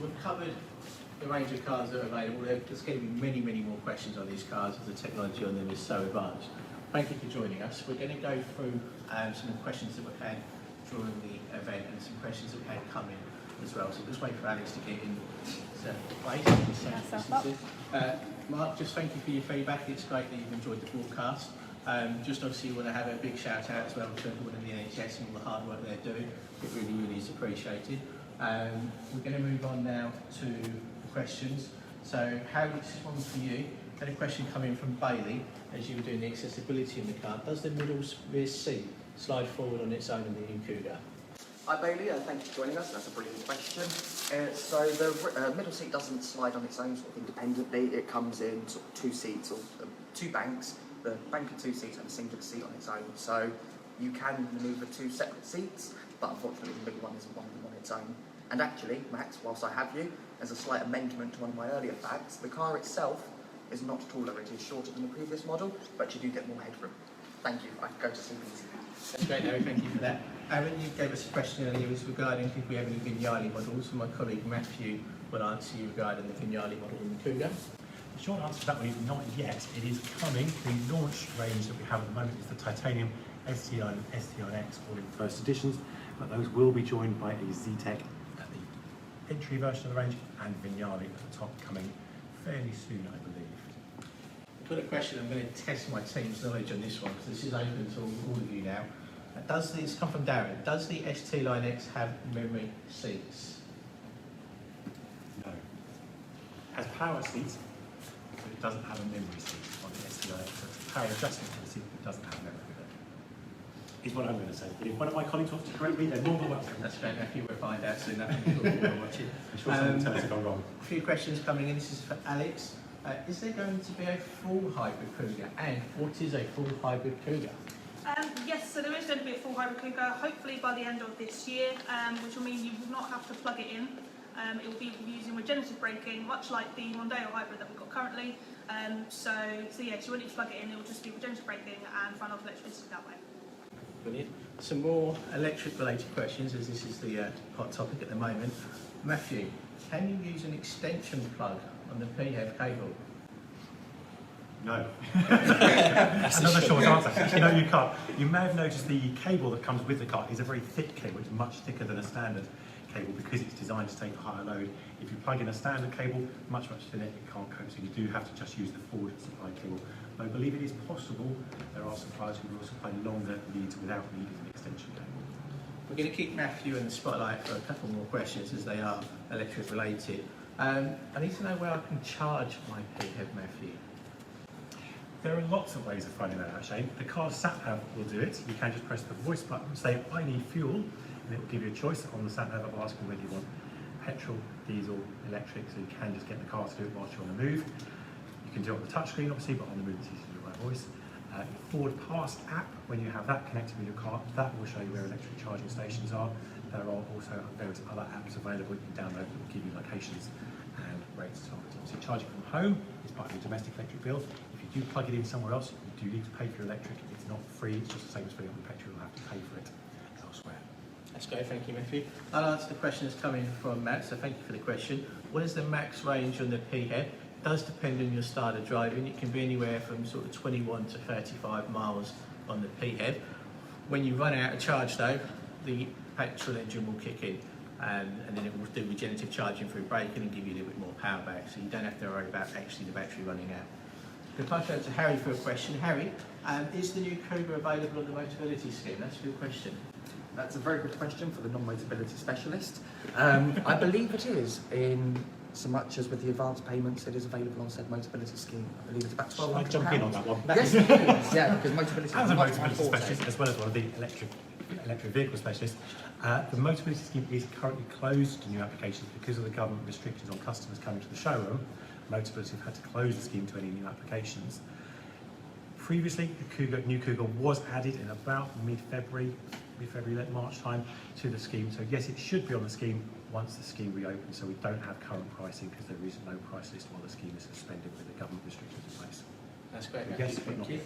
we've covered the range of cars that are available. There's going to be many, many more questions on these cars as the technology on them is so advanced. Thank you for joining us. We're going to go through some of the questions that we've had during the event and some questions that we had come in as well. So just wait for Alex to get in place. Mark, just thank you for your feedback. It's great that you've enjoyed the broadcast. Just obviously you want to have a big shout out as well to everyone in the NHS and all the hard work they're doing. It really, really is appreciated. We're going to move on now to the questions. So Harry, this is one for you. Had a question come in from Bailey as you were doing the accessibility in the car. Does the middle rear seat slide forward on its own in the new Kuga? Hi Bailey, thank you for joining us. That's a brilliant question. So the middle seat doesn't slide on its own sort of independently. It comes in sort of two seats or two banks. The bank of two seats and a singular seat on its own. So you can manoeuvre two separate seats, but unfortunately the middle one isn't one of them on its own. And actually, Max, whilst I have you, as a slight amendment to one of my earlier facts, the car itself is not taller. It is shorter than the previous model, but you do get more headroom. Thank you. I can go to sleep easy. That's great, Harry. Thank you for that. Aaron, you gave us a question earlier regarding if we have any Vignale models, and my colleague Matthew will answer you regarding the Vignale model in the Kuga. The short answer to that one is not yet. It is coming. The launch range that we have at the moment is the titanium ST Line and ST Line X, all in first editions, but those will be joined by a Z-Tech at the entry version of the range and Vignale at the top, coming fairly soon, I believe. I've got a question. I'm going to test my team's knowledge on this one because this is open to all of you now. Does this come from Darren? Does the ST Line X have memory seats? No. It has power seats, but it doesn't have a memory seat on the ST Line X. So it's power adjustment for the seat, but it doesn't have memory with it. Is what I'm going to say. But if one of my colleagues wants to correct me, they're more than welcome. That's great, Matthew. We'll find out soon. We'll watch it. I'm sure someone tells us gone wrong. A few questions coming in. This is for Alex. Is there going to be a full hybrid Kuga? And what is a full hybrid Kuga? Yes, so there is going to be a full hybrid Kuga, hopefully by the end of this year, which will mean you will not have to plug it in. It will be using regenerative braking, much like the Mondeo hybrid that we've got currently. So yes, you won't need to plug it in, it will just be regenerative braking and run off electricity that way. Brilliant. Some more electric related questions, as this is the hot topic at the moment. Matthew, can you use an extension plug on the PHEV cable? No. Another short answer. No, you can't. You may have noticed the cable that comes with the car is a very thick cable. It's much thicker than a standard cable because it's designed to take a higher load. If you plug in a standard cable, much thinner, it can't cope. So you do have to just use the Ford supply cable. I believe it is possible. There are suppliers who will supply longer leads without needing an extension cable. We're going to keep Matthew in the spotlight for a couple more questions as they are electric related. I need to know where I can charge my PHEV, Matthew. There are lots of ways of finding that out, Shane. The car sat-nav will do it. You can just press the voice button, say, I need fuel, and it will give you a choice on the sat-nav. It will ask you whether you want petrol, diesel, electric, so you can just get the car to do it whilst you're on the move. You can do it on the touchscreen, obviously, but on the move it's easy to do it by voice. Your Ford Pass app, when you have that connected with your car, that will show you where electric charging stations are. There are also various other apps available you can download that will give you locations and rates. So obviously charging from home is part of your domestic electric bill. If you do plug it in somewhere else, you do need to pay for your electric. It's not free, it's just the same as filling up the petrol, you'll have to pay for it elsewhere. That's great, thank you, Matthew. I'll answer the question that's coming from Matt, so thank you for the question. What is the max range on the PHEV? It does depend on your style of driving. It can be anywhere from sort of 21 to 35 miles on the PHEV. When you run out of charge though, the petrol engine will kick in and then it will do regenerative charging through braking and give you a little bit more power back, so you don't have to worry about actually the battery running out. We'll pass over to Harry for a question. Harry, is the new Kuga available on the Motability scheme? That's a good question. That's a very good question for the non-motability specialist. I believe it is, in so much as with the advance payments, it is available on said Motability scheme. I believe it's about £1,200. Shall I jump in on that one? Yes, please. Yeah, because Motability As a is much Motability more forte. specialist, as well as one of the electric vehicle specialists, the Motability scheme is currently closed to new applications because of the government restrictions on customers coming to the showroom. Motability have had to close the scheme to any new applications. Previously, the new Kuga was added in about mid-February, late March time to the scheme. So yes, it should be on the scheme once the scheme reopens. So we don't have current pricing because there is no price list while the scheme is suspended with the government restrictions in place. That's great. Yes, thank but you.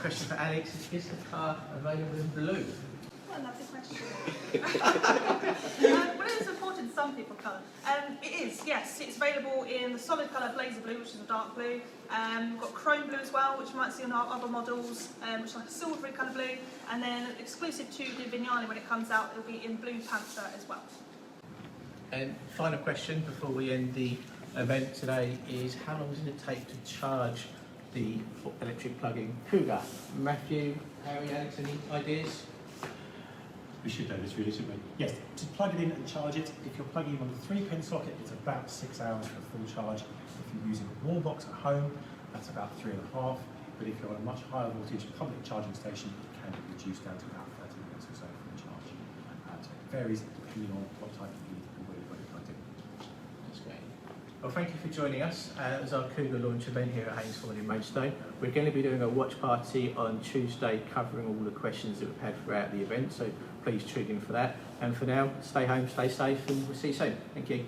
Question for Alex: is the car available in blue? What a lovely question. Well, it is a 40 imagine some people colour. It is, yes. It's available in the solid colour blazer blue, which is a dark blue. We've got chrome blue as well, which you might see on our other models, which is like a silvery kind of blue. And then exclusive to the Vignale when it comes out, it'll be in blue panther as well. And final question before we end the event today is how long does it take to charge the electric plug-in Kuga? Matthew, Harry, Alex, any ideas? We should know this really, shouldn't we? Yes, to plug it in and charge it, if you're plugging in on the 3-pin socket, it's about 6 hours for a full charge. If you're using a wall box at home, that's about 3.5. But if you're on a much higher voltage public charging station, it can be reduced down to about 30 minutes or so for the charge. So it varies depending on what type of lead and where you've got it plugged in. That's great. Well, thank you for joining us as our Kuga launch event here at Haynes in Maidstone. We're going to be doing a watch party on Tuesday covering all the questions that we've had throughout the event, so please tune in for that. And for now, stay home, stay safe, and we'll see you soon. Thank you.